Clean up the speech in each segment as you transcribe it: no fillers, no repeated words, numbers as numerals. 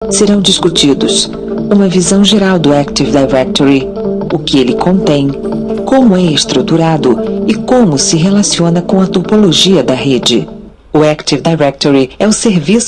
serão discutidos uma visão geral do Active Directory, o que ele contém, como é estruturado e como se relaciona com a topologia da rede. O Active Directory é o serviço.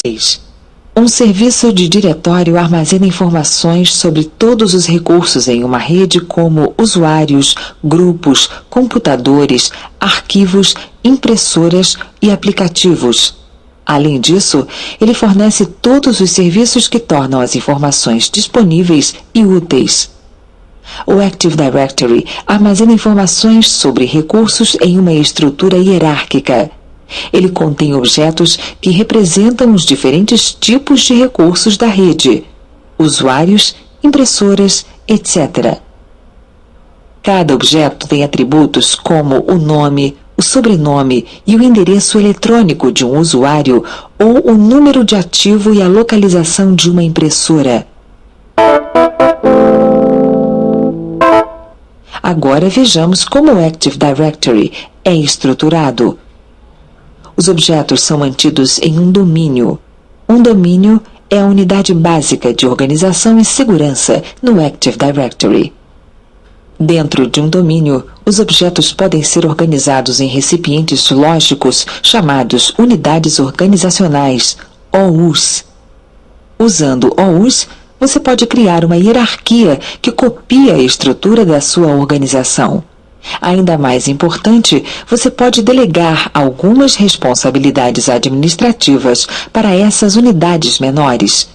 Um serviço de diretório armazena informações sobre todos os recursos em uma rede, como usuários, grupos, computadores, arquivos, impressoras e aplicativos. Além disso, ele fornece todos os serviços que tornam as informações disponíveis e úteis. O Active Directory armazena informações sobre recursos em uma estrutura hierárquica. Ele contém objetos que representam os diferentes tipos de recursos da rede, usuários, impressoras, etc. Cada objeto tem atributos como o nome, o sobrenome e o endereço eletrônico de um usuário ou o número de ativo e a localização de uma impressora. Agora vejamos como o Active Directory é estruturado. Os objetos são mantidos em um domínio. Um domínio é a unidade básica de organização e segurança no Active Directory. Dentro de um domínio, os objetos podem ser organizados em recipientes lógicos chamados unidades organizacionais, OUs. Usando OUs, você pode criar uma hierarquia que copia a estrutura da sua organização. Ainda mais importante, você pode delegar algumas responsabilidades administrativas para essas unidades menores.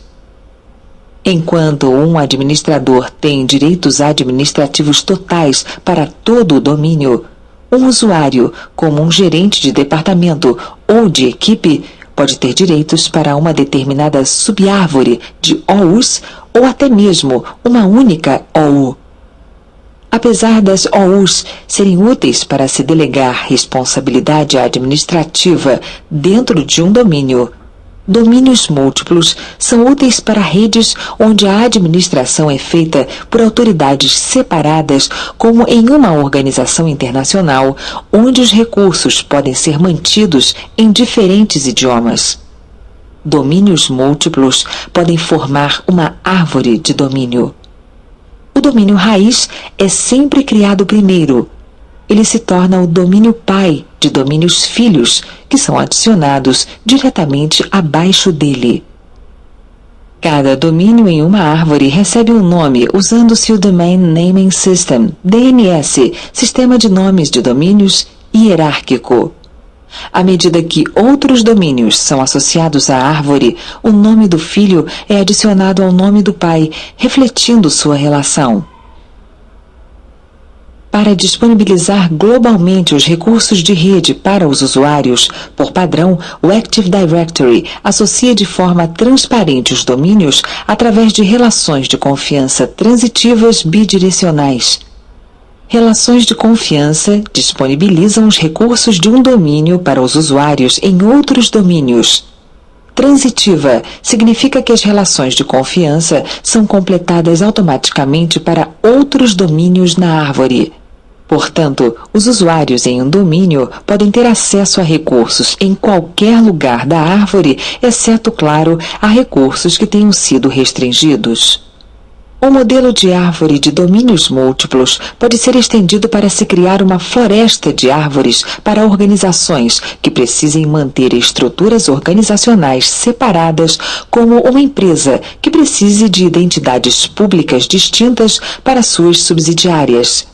Enquanto um administrador tem direitos administrativos totais para todo o domínio, um usuário, como um gerente de departamento ou de equipe, pode ter direitos para uma determinada subárvore de OUs ou até mesmo uma única OU. Apesar das OUs serem úteis para se delegar responsabilidade administrativa dentro de um domínio, domínios múltiplos são úteis para redes onde a administração é feita por autoridades separadas, como em uma organização internacional, onde os recursos podem ser mantidos em diferentes idiomas. Domínios múltiplos podem formar uma árvore de domínio. O domínio raiz é sempre criado primeiro. Ele se torna o domínio pai de domínios filhos, que são adicionados diretamente abaixo dele. Cada domínio em uma árvore recebe um nome usando-se o Domain Naming System, DNS, Sistema de Nomes de Domínios hierárquico. À medida que outros domínios são associados à árvore, o nome do filho é adicionado ao nome do pai, refletindo sua relação. Para disponibilizar globalmente os recursos de rede para os usuários, por padrão, o Active Directory associa de forma transparente os domínios através de relações de confiança transitivas bidirecionais. Relações de confiança disponibilizam os recursos de um domínio para os usuários em outros domínios. Transitiva significa que as relações de confiança são completadas automaticamente para outros domínios na árvore. Portanto, os usuários em um domínio podem ter acesso a recursos em qualquer lugar da árvore, exceto, claro, a recursos que tenham sido restringidos. O modelo de árvore de domínios múltiplos pode ser estendido para se criar uma floresta de árvores para organizações que precisem manter estruturas organizacionais separadas, como uma empresa que precise de identidades públicas distintas para suas subsidiárias.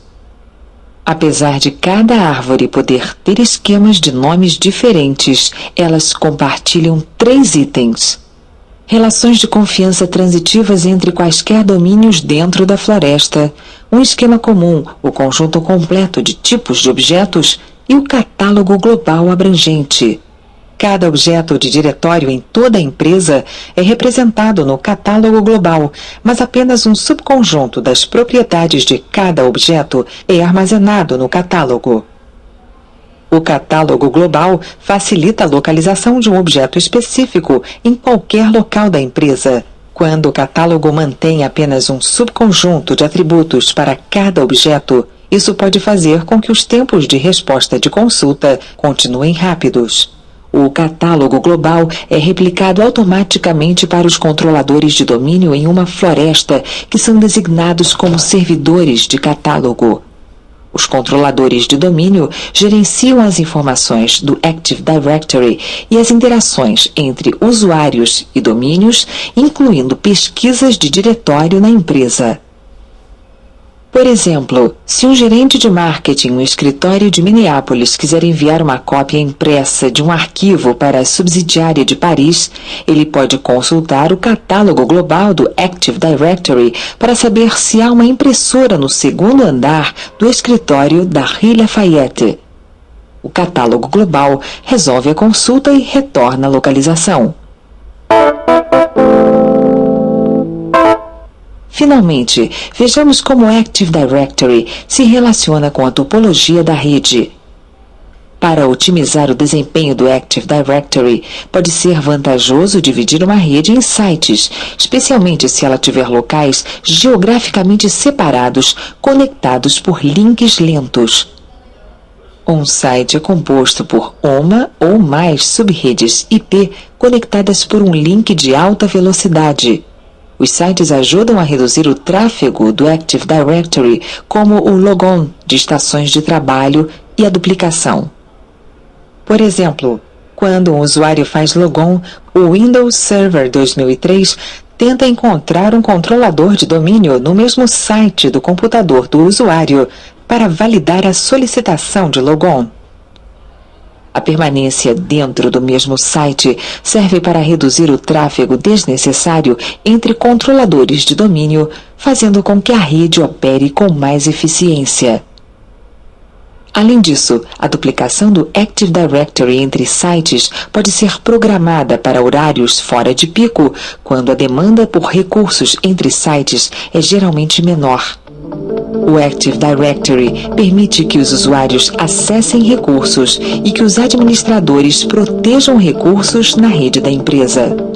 Apesar de cada árvore poder ter esquemas de nomes diferentes, elas compartilham 3 itens. Relações de confiança transitivas entre quaisquer domínios dentro da floresta, um esquema comum, o conjunto completo de tipos de objetos e o catálogo global abrangente. Cada objeto de diretório em toda a empresa é representado no catálogo global, mas apenas um subconjunto das propriedades de cada objeto é armazenado no catálogo. O catálogo global facilita a localização de um objeto específico em qualquer local da empresa. Quando o catálogo mantém apenas um subconjunto de atributos para cada objeto, isso pode fazer com que os tempos de resposta de consulta continuem rápidos. O catálogo global é replicado automaticamente para os controladores de domínio em uma floresta, que são designados como servidores de catálogo. Os controladores de domínio gerenciam as informações do Active Directory e as interações entre usuários e domínios, incluindo pesquisas de diretório na empresa. Por exemplo, se um gerente de marketing no escritório de Minneapolis quiser enviar uma cópia impressa de um arquivo para a subsidiária de Paris, ele pode consultar o catálogo global do Active Directory para saber se há uma impressora no segundo andar do escritório da Rue Lafayette. O catálogo global resolve a consulta e retorna a localização. Finalmente, vejamos como o Active Directory se relaciona com a topologia da rede. Para otimizar o desempenho do Active Directory, pode ser vantajoso dividir uma rede em sites, especialmente se ela tiver locais geograficamente separados, conectados por links lentos. Um site é composto por uma ou mais subredes IP conectadas por um link de alta velocidade. Os sites ajudam a reduzir o tráfego do Active Directory, como o logon de estações de trabalho e a duplicação. Por exemplo, quando um usuário faz logon, o Windows Server 2003 tenta encontrar um controlador de domínio no mesmo site do computador do usuário para validar a solicitação de logon. A permanência dentro do mesmo site serve para reduzir o tráfego desnecessário entre controladores de domínio, fazendo com que a rede opere com mais eficiência. Além disso, a duplicação do Active Directory entre sites pode ser programada para horários fora de pico, quando a demanda por recursos entre sites é geralmente menor. O Active Directory permite que os usuários acessem recursos e que os administradores protejam recursos na rede da empresa.